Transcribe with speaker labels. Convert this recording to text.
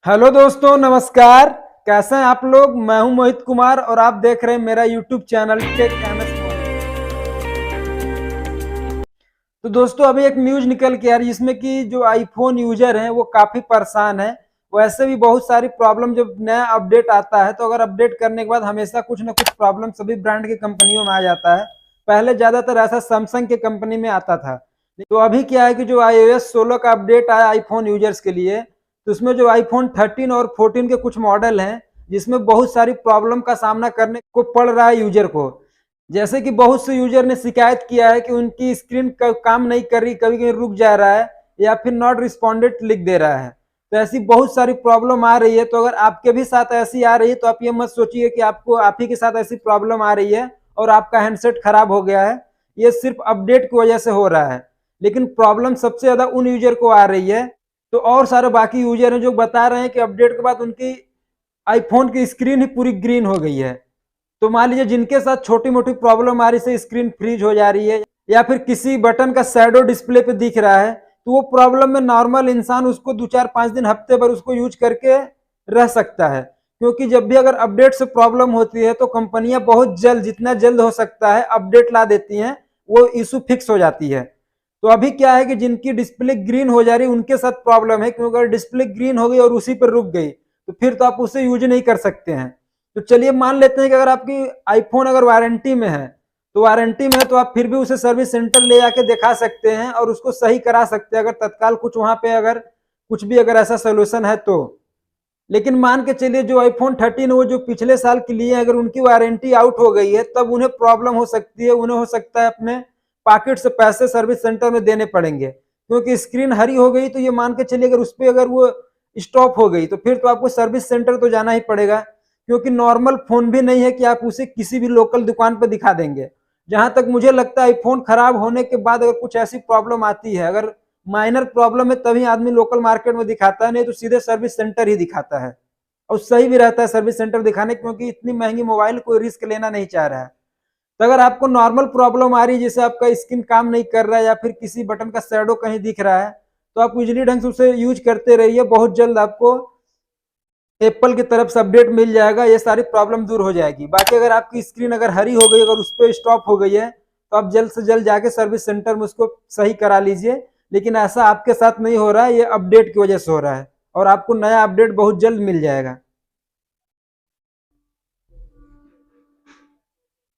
Speaker 1: Hello दोस्तों, नमस्कार। कैसे हैं आप लोग। मैं हूं मोहित कुमार और आप देख रहे हैं मेरा यूट्यूब चैनल टेक एमएस मोहित। तो दोस्तों, अभी एक न्यूज निकल के आ रही है जिसमें कि जो आईफोन यूजर हैं वो काफी परेशान है। वैसे भी बहुत सारी प्रॉब्लम, जब नया अपडेट आता है तो अगर अपडेट करने के बाद हमेशा कुछ ना कुछ प्रॉब्लम सभी ब्रांड की कंपनियों में आ जाता है। पहले ज्यादातर ऐसा सैमसंग के कंपनी में आता था। तो अभी क्या है कि जो iOS 16 का अपडेट आया आईफोन यूजर्स के लिए, तो उसमें जो आईफोन 13 और 14 के कुछ मॉडल हैं जिसमें बहुत सारी प्रॉब्लम का सामना करने को पड़ रहा है यूजर को। जैसे कि बहुत से यूजर ने शिकायत किया है कि उनकी स्क्रीन काम नहीं कर रही, कभी कभी रुक जा रहा है या फिर नॉट रिस्पॉन्डेड लिख दे रहा है। तो ऐसी बहुत सारी प्रॉब्लम आ रही है। तो अगर आपके भी साथ ऐसी आ रही है तो आप ये मत सोचिए कि आपको आप ही के साथ ऐसी प्रॉब्लम आ रही है और आपका हैंडसेट खराब हो गया है। ये सिर्फ अपडेट की वजह से हो रहा है, लेकिन प्रॉब्लम सबसे ज्यादा उन यूजर को आ रही है। तो और सारे बाकी यूजर हैं जो बता रहे हैं कि अपडेट के बाद उनकी आईफोन की स्क्रीन ही पूरी ग्रीन हो गई है। तो मान लीजिए जिनके साथ छोटी मोटी प्रॉब्लम आ रही है, स्क्रीन फ्रीज हो जा रही है या फिर किसी बटन का शैडो डिस्प्ले पे दिख रहा है, तो वो प्रॉब्लम में नॉर्मल इंसान उसको 2 4 5 दिन हफ्ते भर उसको यूज करके रह सकता है। क्योंकि जब भी अगर अपडेट से प्रॉब्लम होती है तो कंपनियां बहुत जल्द, जितना जल्द हो सकता है अपडेट ला देती हैं, वो इशू फिक्स हो जाती है। तो अभी क्या है कि जिनकी डिस्प्ले ग्रीन हो जा रही है उनके साथ प्रॉब्लम है, क्योंकि अगर डिस्प्ले ग्रीन हो गई और उसी पर रुक गई तो फिर तो आप उसे यूज नहीं कर सकते हैं। तो चलिए मान लेते हैं कि अगर आपकी आईफोन अगर वारंटी में है, तो वारंटी में है तो आप फिर भी उसे सर्विस सेंटर ले जाके दिखा सकते हैं और उसको सही करा सकते हैं, अगर तत्काल कुछ वहां पे अगर कुछ भी अगर ऐसा सोल्यूशन है तो। लेकिन मान के चलिए जो आईफोन 13 वो जो पिछले साल के लिए अगर उनकी वारंटी आउट हो गई है, तब उन्हें प्रॉब्लम हो सकती है। उन्हें हो सकता है अपने पॉकेट से पैसे सर्विस सेंटर में देने पड़ेंगे, क्योंकि स्क्रीन हरी हो गई तो ये मान के चलिए अगर उस पर अगर वो स्टॉप हो गई तो फिर तो आपको सर्विस सेंटर तो जाना ही पड़ेगा। क्योंकि नॉर्मल फोन भी नहीं है कि आप उसे किसी भी लोकल दुकान पर दिखा देंगे। जहां तक मुझे लगता है आईफोन खराब होने के बाद अगर कुछ ऐसी प्रॉब्लम आती है, अगर माइनर प्रॉब्लम है, तभी आदमी लोकल मार्केट में दिखाता है, नहीं तो सीधे सर्विस सेंटर ही दिखाता है। और सही भी रहता है सर्विस सेंटर दिखाने, क्योंकि इतनी महंगी मोबाइल कोई रिस्क लेना नहीं चाह रहा है। तो अगर आपको नॉर्मल प्रॉब्लम आ रही है, जैसे आपका स्क्रीन काम नहीं कर रहा है या फिर किसी बटन का शैडो कहीं दिख रहा है, तो आप इजीली ढंग से उसे यूज करते रहिए। बहुत जल्द आपको एप्पल की तरफ से अपडेट मिल जाएगा, ये सारी प्रॉब्लम दूर हो जाएगी। बाकी अगर आपकी स्क्रीन अगर हरी हो गई, अगर उस पर स्टॉप हो गई है, तो आप जल्द से जल्द जाके सर्विस सेंटर में उसको सही करा लीजिए। लेकिन ऐसा आपके साथ नहीं हो रहा है, ये अपडेट की वजह से हो रहा है और आपको नया अपडेट बहुत जल्द मिल जाएगा।